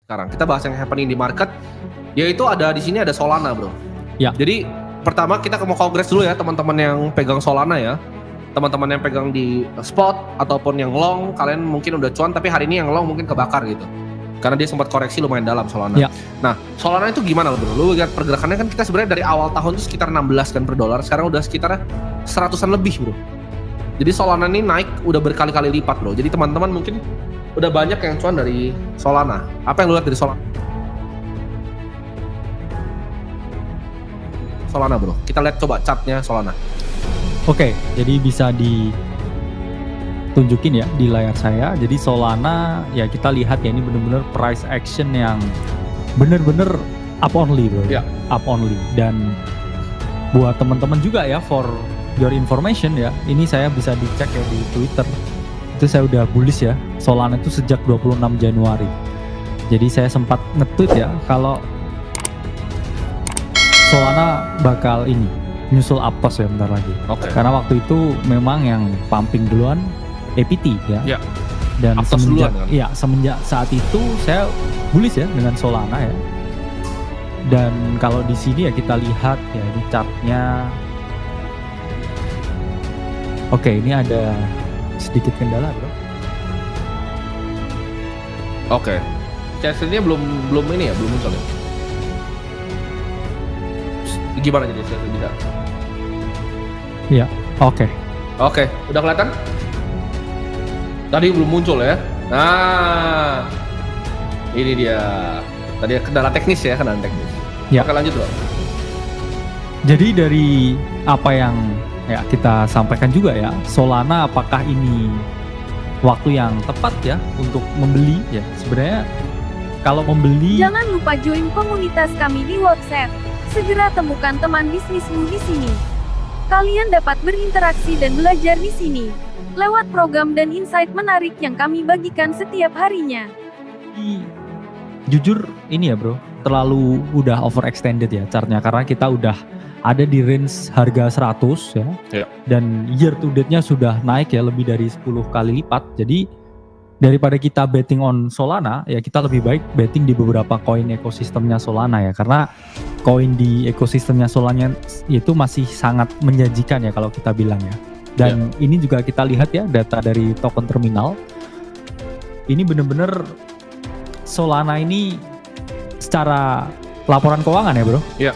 Sekarang kita bahas yang happening di market, yaitu di sini ada Solana, bro. Ya. Jadi pertama kita mau congrats dulu ya teman-teman yang pegang Solana ya. Teman-teman yang pegang di spot ataupun yang long, kalian mungkin udah cuan tapi hari ini yang long mungkin kebakar gitu. Karena dia sempat koreksi lumayan dalam Solana. Ya. Nah, Solana itu gimana bro? Lu lihat pergerakannya kan kita sebenarnya dari awal tahun itu sekitar 16 kan per dolar, sekarang udah sekitar 100-an lebih, bro. Jadi Solana ini naik udah berkali-kali lipat, bro. Jadi teman-teman mungkin udah banyak yang cuan dari Solana. Apa yang lu lihat dari Solana? Solana, bro. Kita lihat coba chartnya Solana. Oke, jadi bisa ditunjukin ya di layar saya. Jadi Solana ya kita lihat ya ini bener-bener price action yang bener-bener up only, bro. Ya. Up only. Dan buat teman-teman juga ya, for your information ya, ini saya bisa dicek ya di Twitter. Itu saya udah bullish ya Solana itu sejak 26 Januari. Jadi saya sempat nge-tweet ya kalau Solana bakal ini nyusul Aptos ya bentar lagi. Oke. Karena waktu itu memang yang pumping duluan APT ya. Ya. Dan Aptos semenjak duluan, kan? ya semenjak saat itu saya bullish ya dengan Solana ya. Dan kalau di sini ya kita lihat ya ini chartnya. Oke, ini ada sedikit kendala, bro. Oke. CSL-nya belum ini ya, belum muncul ya. Gimana jadi CSL bisa? Iya, oke. Oke, udah kelihatan? Tadi belum muncul ya. Nah, ini dia. Tadi kendala teknis ya, kendala teknis. Ya. Oke, lanjut bro. Jadi dari apa yang ya kita sampaikan juga ya, Solana apakah ini waktu yang tepat ya untuk membeli ya? Sebenarnya kalau membeli Jangan lupa join komunitas kami di WhatsApp. Segera temukan teman bisnismu di sini. Kalian dapat berinteraksi dan belajar di sini lewat program dan insight menarik yang kami bagikan setiap harinya. jujur ini ya bro, terlalu udah overextended ya chartnya karena kita udah ada di range harga 100 ya. Iya. Dan year to date-nya sudah naik ya lebih dari 10 kali lipat. Jadi daripada kita betting on Solana ya kita lebih baik betting di beberapa koin ekosistemnya Solana ya, karena koin di ekosistemnya Solana itu masih sangat menjanjikan ya kalau kita bilang ya. Dan ini juga kita lihat ya data dari token terminal. Ini bener-bener Solana ini secara laporan keuangan ya bro. Iya.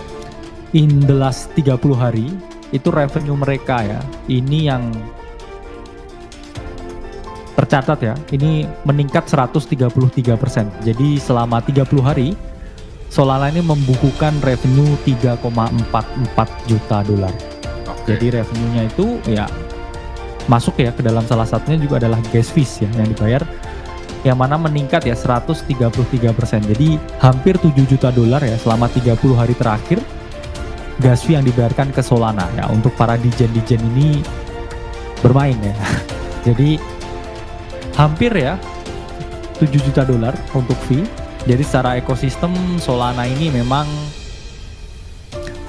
In the last 30 hari itu revenue mereka ya, ini yang tercatat ya, ini meningkat 133%. Jadi selama 30 hari Solana ini membukukan revenue 3,44 juta dolar. Jadi revenue-nya itu ya masuk ya ke dalam salah satunya juga adalah gas fees ya yang dibayar, yang mana meningkat ya 133%. Jadi hampir 7 juta dolar ya selama 30 hari terakhir gas fee yang dibayarkan ke Solana ya untuk para dijen-dijen ini bermain ya. Jadi hampir ya 7 juta dolar untuk fee. Jadi secara ekosistem Solana ini memang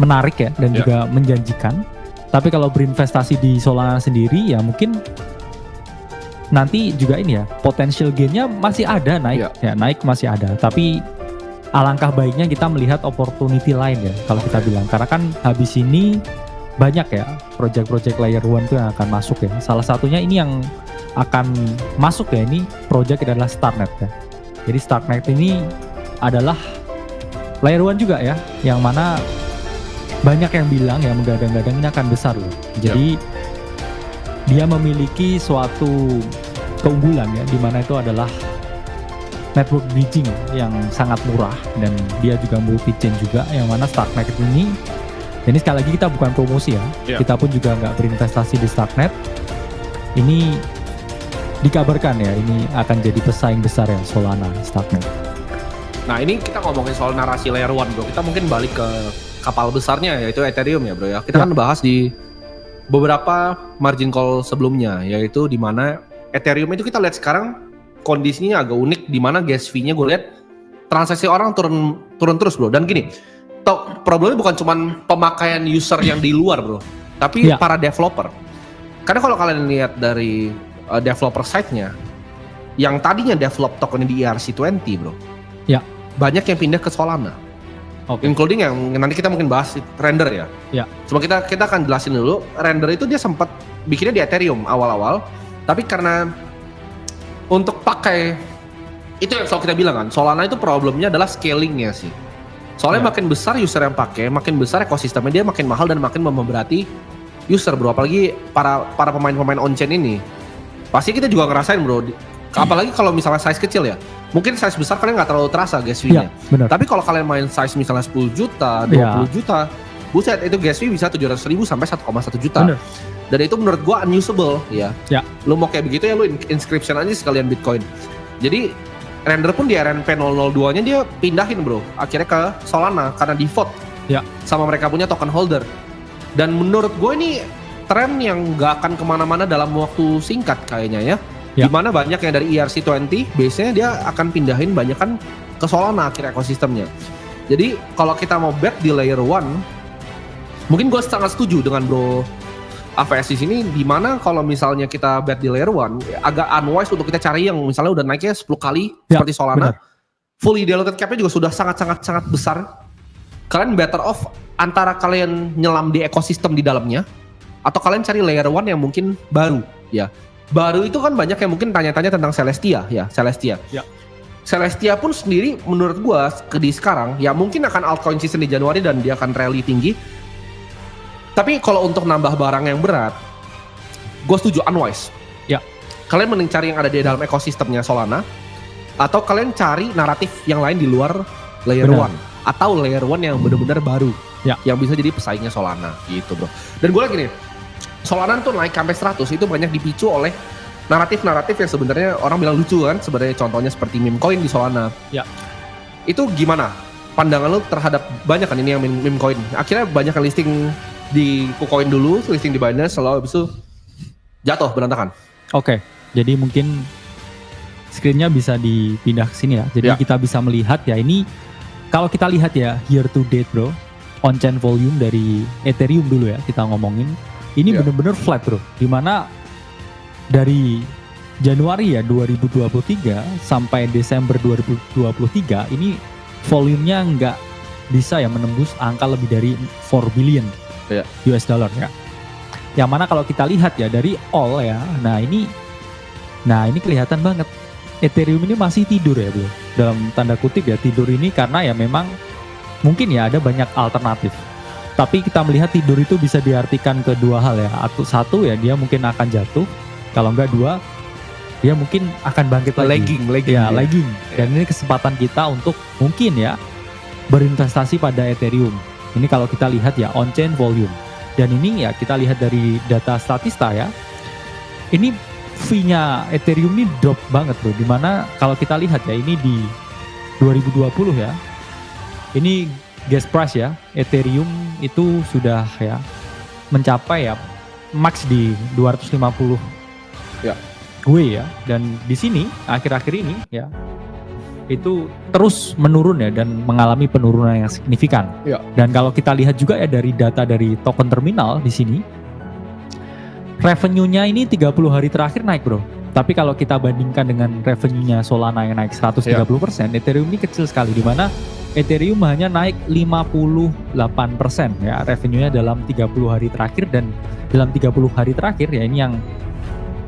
menarik ya dan juga menjanjikan. Tapi kalau berinvestasi di Solana sendiri ya mungkin nanti juga ini ya potential gain-nya masih ada naik ya naik masih ada. Tapi alangkah baiknya kita melihat opportunity lain ya kalau kita bilang, karena kan habis ini banyak ya project-project layer 1 tuh yang akan masuk ya. Salah satunya ini yang akan masuk ya, ini project adalah Starknet ya. Jadi Starknet ini adalah layer 1 juga ya, yang mana banyak yang bilang ya menggadang-gadang ini akan besar loh. Jadi dia memiliki suatu keunggulan ya, di mana itu adalah network bridging yang sangat murah dan dia juga multi chain juga, yang mana Starknet ini sekali lagi kita bukan promosi ya, kita pun juga nggak berinvestasi di Starknet. Ini dikabarkan ya ini akan jadi pesaing besar ya Solana Starknet. Nah ini kita ngomongin soal narasi layer 1 bro, kita mungkin balik ke kapal besarnya yaitu Ethereum ya bro ya. Kita kan bahas di beberapa margin call sebelumnya, yaitu di mana Ethereum itu kita lihat sekarang kondisinya agak unik, di mana gas fee-nya gue lihat transaksi orang turun terus bro. Dan gini, problemnya bukan cuma pemakaian user yang di luar bro, tapi para developer. Karena kalau kalian lihat dari developer side-nya, yang tadinya develop token di ERC20 bro, Ya. banyak yang pindah ke Solana. Including yang nanti kita mungkin bahas render ya. Ya. Cuma kita akan jelasin dulu, render itu dia sempat bikinnya di Ethereum awal-awal, tapi karena untuk pakai itu yang selalu kita bilang kan, Solana itu problemnya adalah scalingnya sih. Soalnya makin besar user yang pakai, makin besar ekosistemnya, dia makin mahal dan makin memberati user bro. Apalagi para pemain-pemain on-chain ini. Pasti kita juga ngerasain bro. Apalagi kalau misalnya size kecil ya. Mungkin size besar kalian nggak terlalu terasa gas fee-nya. Benar. Tapi kalau kalian main size misalnya 10 juta, 20 juta, buset itu gas fee bisa 700.000 sampai 1,1 juta. Bener. Dan itu menurut gua unusable ya. Lu mau kayak begitu ya lu inscription aja sekalian Bitcoin. Jadi render pun di RNP 002-nya dia pindahin bro. Akhirnya ke Solana karena default sama mereka punya token holder. Dan menurut gue ini tren yang gak akan kemana-mana dalam waktu singkat kayaknya ya. Dimana banyak yang dari ERC20 biasanya dia akan pindahin banyak kan ke Solana akhirnya ekosistemnya. Jadi kalau kita mau bet di layer 1, mungkin gue sangat setuju dengan bro AVS di sini, dimana kalau misalnya kita bet di layer 1 agak unwise untuk kita cari yang misalnya udah naiknya 10 kali seperti Solana. Fully diluted cap-nya juga sudah sangat besar. Kalian better off antara kalian nyelam di ekosistem di dalamnya atau kalian cari layer 1 yang mungkin baru ya. Baru itu kan banyak yang mungkin tanya-tanya tentang Celestia ya, Celestia. Celestia pun sendiri menurut gua di sekarang ya mungkin akan altcoin season di Januari dan dia akan rally tinggi. Tapi kalau untuk nambah barang yang berat, gua setuju unwise. Kalian mending cari yang ada di dalam ekosistemnya Solana atau kalian cari naratif yang lain di luar layer 1 atau layer 1 yang benar-benar baru. Yang bisa jadi pesaingnya Solana gitu, bro. Dan gue lagi nih Solana tuh naik sampai 100 itu banyak dipicu oleh naratif-naratif yang sebenarnya orang bilang lucu kan, sebenarnya contohnya seperti meme coin di Solana. Itu gimana pandangan lu terhadap banyak kan ini yang meme coin? Akhirnya banyak yang listing di KuCoin dulu, listing di Binance, lalu habis itu jatuh berantakan. Jadi mungkin screen-nya bisa dipindah ke sini ya. Jadi kita bisa melihat ya, ini kalau kita lihat ya year to date bro, on-chain volume dari Ethereum dulu ya kita ngomongin. Ini bener-bener flat bro, dimana dari Januari ya 2023 sampai Desember 2023 ini volumenya nggak bisa ya menembus angka lebih dari 4 billion US dollar ya. Yang mana kalau kita lihat ya dari all ya, nah ini kelihatan banget Ethereum ini masih tidur ya bro, dalam tanda kutip ya tidur ini karena ya memang mungkin ya ada banyak alternatif. Tapi kita melihat tidur itu bisa diartikan ke dua hal ya. Satu ya dia mungkin akan jatuh. Kalau enggak dua, dia mungkin akan bangkit lagi. Lagging. Dan ini kesempatan kita untuk mungkin ya berinvestasi pada Ethereum. Ini kalau kita lihat ya on-chain volume. Dan ini ya kita lihat dari data Statista ya. Ini fee-nya Ethereum ini drop banget bro. Dimana kalau kita lihat ya ini di 2020 ya. Ini gas price ya, Ethereum itu sudah ya mencapai ya max di 250 gue ya, dan di sini akhir-akhir ini ya itu terus menurun ya dan mengalami penurunan yang signifikan. Dan kalau kita lihat juga ya dari data dari token terminal di sini, revenue-nya ini 30 hari terakhir naik bro. Tapi kalau kita bandingkan dengan revenue-nya Solana yang naik 130%, Ethereum ini kecil sekali, di mana Ethereum hanya naik 58% ya revenue-nya dalam 30 hari terakhir. Dan dalam 30 hari terakhir ya ini yang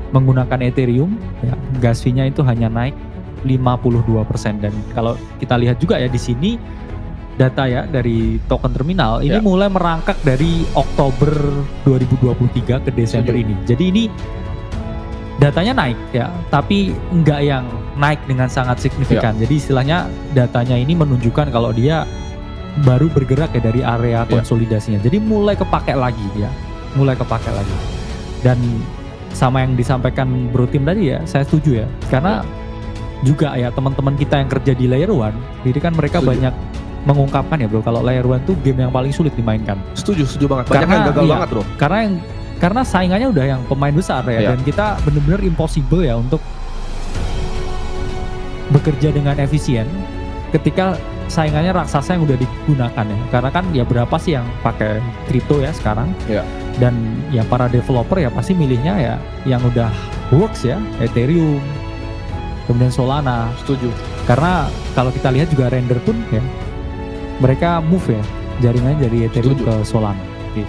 menggunakan Ethereum ya gas fee-nya itu hanya naik 52%. Dan kalau kita lihat juga ya di sini data ya dari token terminal ini mulai merangkak dari Oktober 2023 ke Desember ini. Jadi ini datanya naik ya, tapi enggak yang naik dengan sangat signifikan. Jadi istilahnya datanya ini menunjukkan kalau dia baru bergerak ya dari area konsolidasinya. Jadi mulai kepake lagi ya, Dan sama yang disampaikan Bro Tim tadi ya, saya setuju ya. Karena juga ya teman-teman kita yang kerja di layer 1, jadi kan mereka banyak mengungkapkan ya bro, kalau layer 1 tuh game yang paling sulit dimainkan. Setuju banget. Banyak yang gagal banget bro. Karena saingannya udah yang pemain besar ya, dan kita benar-benar impossible ya untuk bekerja dengan efisien ketika saingannya raksasa yang udah digunakan ya. Karena kan ya berapa sih yang pakai kripto ya sekarang? Dan ya para developer ya pasti milihnya ya yang udah works ya, Ethereum, kemudian Solana. Setuju. Karena kalau kita lihat juga render pun ya mereka move ya jaringannya dari Ethereum Setuju. ke Solana.